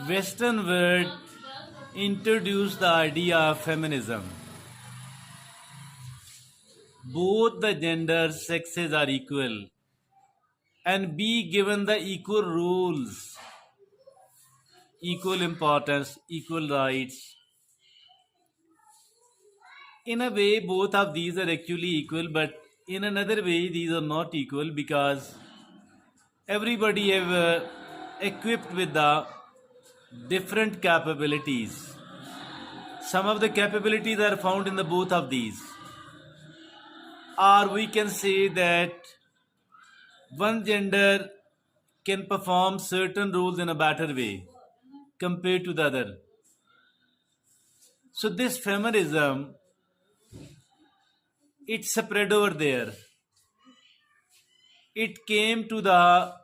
Western world introduced the idea of feminism. Both the gender sexes are equal and be given the equal rules, equal importance, equal rights. In a way, both of these are actually equal, but in another way, these are not equal because everybody have equipped with the different capabilities. Some of the capabilities are found in the both of these, or we can say that one gender can perform certain roles in a better way compared to the other. So this feminism, it spread over there. It came to the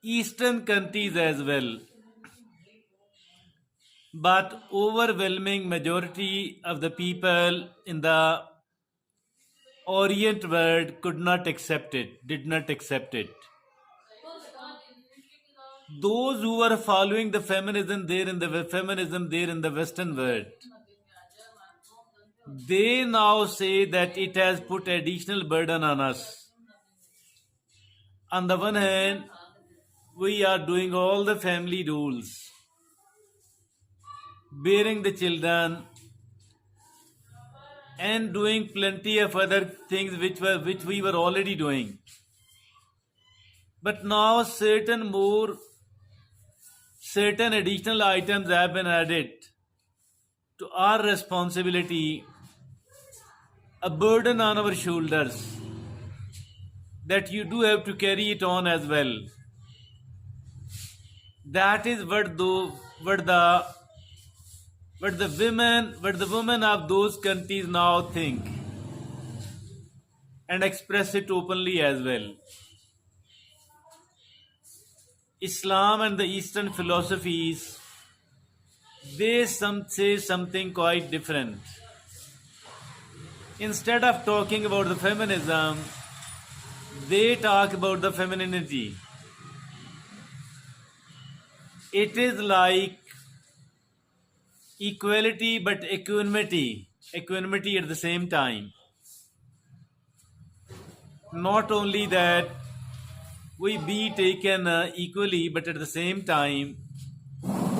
eastern countries as well, but overwhelming majority of the people in the Orient world could not accept it, did not accept it. Those who were following the feminism there in the Western world, they now say that it has put additional burden on us. On the one hand, we are doing all the family rules, bearing the children, and doing plenty of other things which we were already doing. But now certain additional items have been added to our responsibility, a burden on our shoulders that you do have to carry it on as well. That is what the women of those countries now think and express it openly as well. Islam and the Eastern philosophies, they say something quite different. Instead of talking about the feminism, they talk about the femininity. It is like equality but equanimity at the same time. Not only that we be taken equally, but at the same time,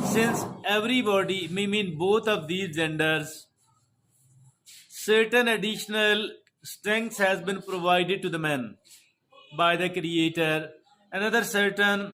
since everybody, I mean both of these genders, certain additional strengths has been provided to the men by the creator, another certain